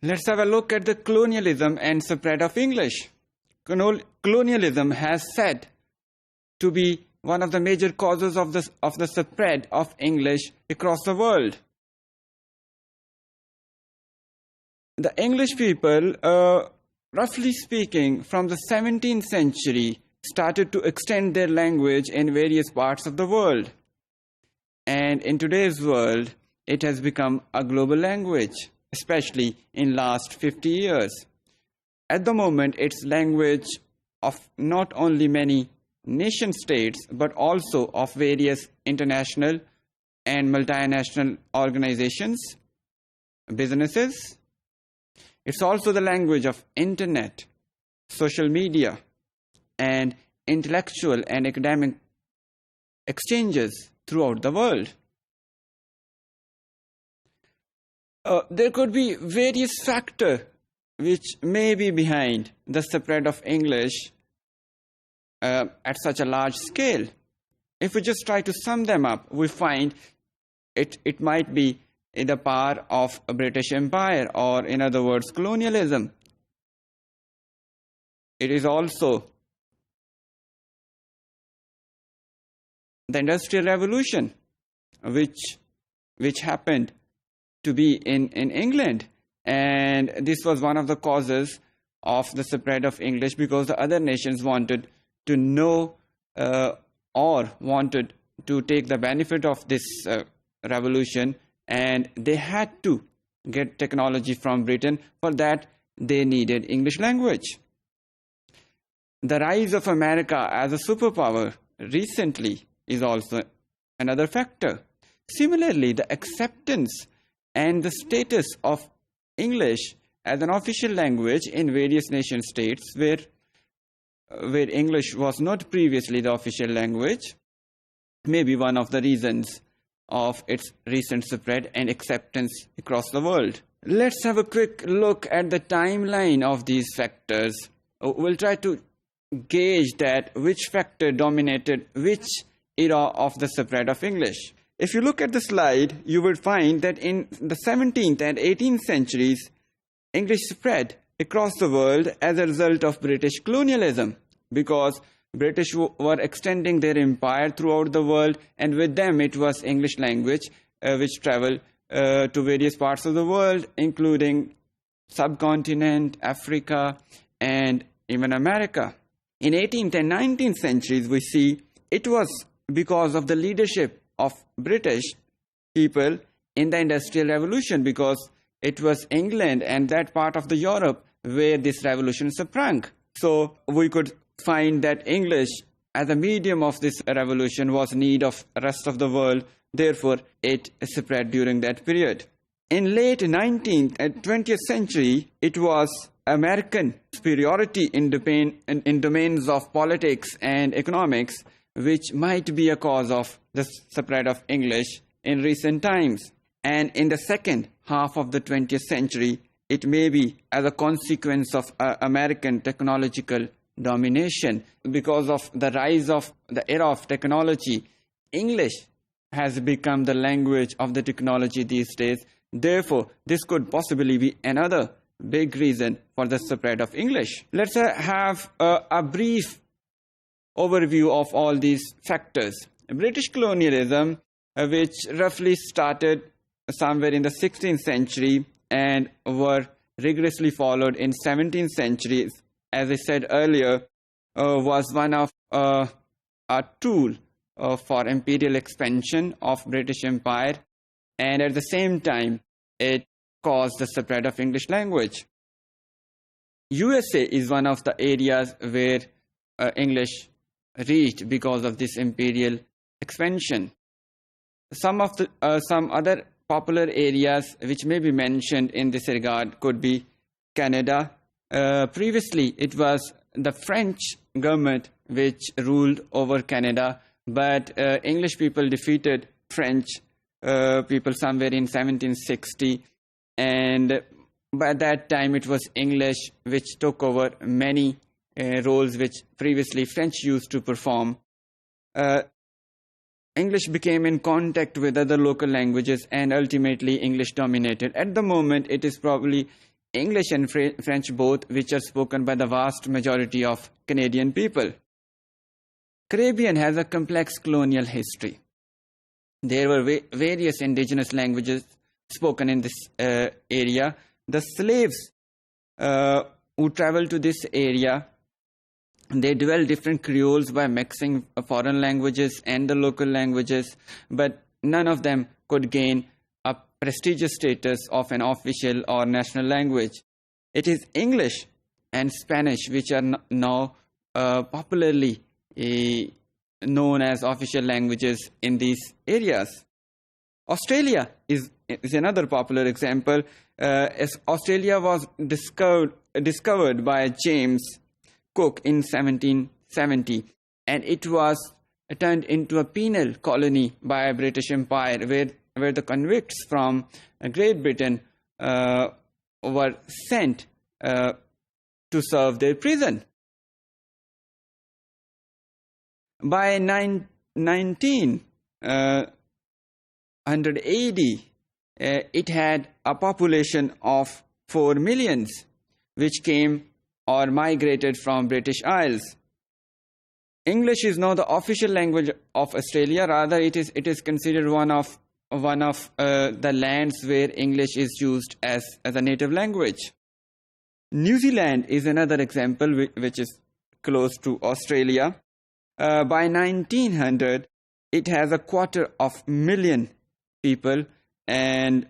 Let's have a look at the colonialism and spread of English. Colonialism has said to be one of the major causes of the spread of English across the world. The English people, roughly speaking, from the 17th century, started to extend their language in various parts of the world. And in today's world, it has become a global language, especially in last 50 years. At the moment, it's language of not only many nation states, but also of various international and multinational organizations, businesses. It's also the language of internet, social media, and intellectual and academic exchanges throughout the world. There could be various factors which may be behind the spread of English at such a large scale. If we just try to sum them up, we find it might be in the power of a British Empire, or in other words, colonialism. It is also the Industrial Revolution, which happened to be in England, and this was one of the causes of the spread of English, because the other nations wanted to know or wanted to take the benefit of this revolution, and they had to get technology from Britain. For that, they needed English language. The rise of America as a superpower recently is also another factor. Similarly, the acceptance and the status of English as an official language in various nation states where English was not previously the official language may be one of the reasons of its recent spread and acceptance across the world. Let's have a quick look at the timeline of these factors. We'll try to gauge that which factor dominated which era of the spread of English. If you look at the slide, you will find that in the 17th and 18th centuries, English spread across the world as a result of British colonialism, because British were extending their empire throughout the world, and with them it was English language which traveled to various parts of the world, including subcontinent, Africa, and even America. In 18th and 19th centuries, we see it was because of the leadership of British people in the Industrial Revolution, because it was England and that part of the Europe where this revolution sprang. So we could find that English as a medium of this revolution was in need of the rest of the world. Therefore, it spread during that period. In late 19th and 20th century, it was American superiority in domains of politics and economics which might be a cause of the spread of English in recent times. And in the second half of the 20th century, it may be as a consequence of American technological domination. Because of the rise of the era of technology, English has become the language of the technology these days. Therefore, this could possibly be another big reason for the spread of English. Let's have a brief overview of all these factors. British colonialism, which roughly started somewhere in the 16th century and were rigorously followed in 17th century, as I said earlier, was one of a tool for imperial expansion of British Empire, and at the same time, it caused the spread of English language. USA is one of the areas where English reached because of this imperial expansion. Some other popular areas which may be mentioned in this regard could be Canada. Previously, it was the French government which ruled over Canada, but English people defeated French people somewhere in 1760, and by that time it was English which took over many roles which previously French used to perform. English became in contact with other local languages, and ultimately English dominated. At the moment, it is probably English and French both, which are spoken by the vast majority of Canadian people. Caribbean has a complex colonial history. There were various indigenous languages spoken in this area. The slaves who traveled to this area, they developed different creoles by mixing foreign languages and the local languages, but none of them could gain a prestigious status of an official or national language. It is English and Spanish which are now popularly known as official languages in these areas. Australia is another popular example. As Australia was discovered by James Cook in 1770, and it was turned into a penal colony by British Empire, where the convicts from Great Britain were sent to serve their prison. By 1980, it had a population of 4 million, which came or migrated from British Isles. English is now the official language of Australia. Rather, it is considered one of the lands where English is used as a native language. New Zealand is another example which is close to Australia. By 1900, it has 250,000 people, and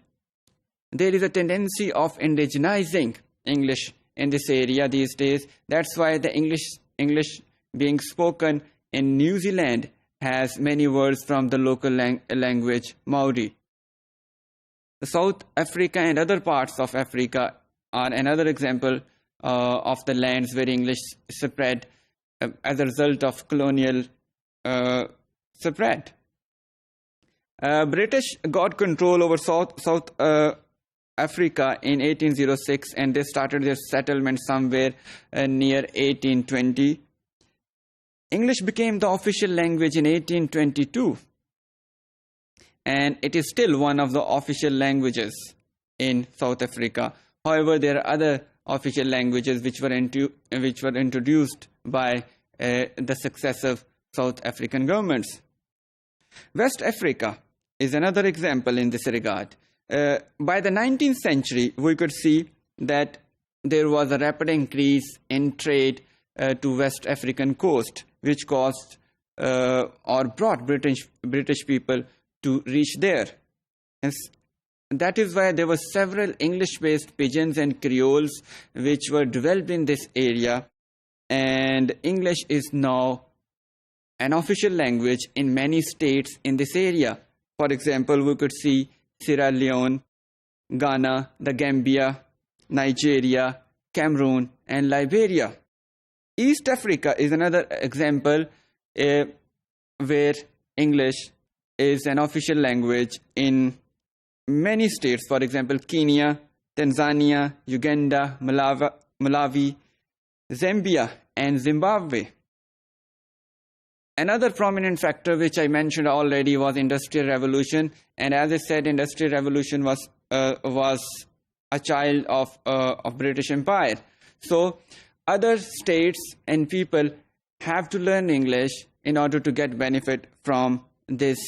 there is a tendency of indigenizing English in this area these days. That's why the English being spoken in New Zealand has many words from the local language Maori. South Africa and other parts of Africa are another example of the lands where English spread as a result of colonial spread. British got control over South Africa in 1806, and they started their settlement somewhere near 1820. English became the official language in 1822, and it is still one of the official languages in South Africa. However, there are other official languages which were introduced by the successive South African governments. West Africa is another example in this regard. By the 19th century, we could see that there was a rapid increase in trade to West African coast, which caused or brought British people to reach there. And that is why there were several English-based pidgins and creoles which were developed in this area, and English is now an official language in many states in this area. For example, we could see Sierra Leone, Ghana, the Gambia, Nigeria, Cameroon, and Liberia. East Africa is another example where English is an official language in many states. For example, Kenya, Tanzania, Uganda, Malawi, Zambia, and Zimbabwe. Another prominent factor which I mentioned already was Industrial Revolution, and as I said, Industrial Revolution was a child of British Empire. So other states and people have to learn English in order to get benefit from this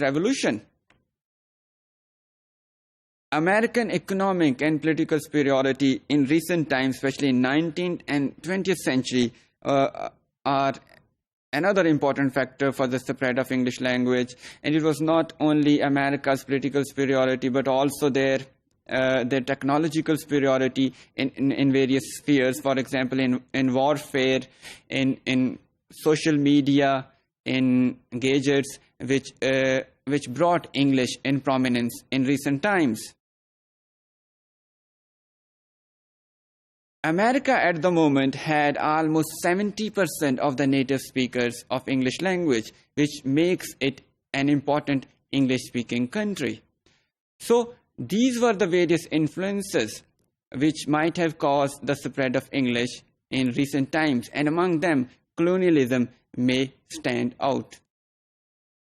revolution. American economic and political superiority in recent times, especially in 19th and 20th century, are another important factor for the spread of English language. And it was not only America's political superiority, but also their technological superiority in various spheres. For example, in warfare, in social media, in gadgets, which brought English in prominence in recent times. America at the moment had almost 70% of the native speakers of English language, which makes it an important English-speaking country. So these were the various influences which might have caused the spread of English in recent times, and among them, colonialism may stand out.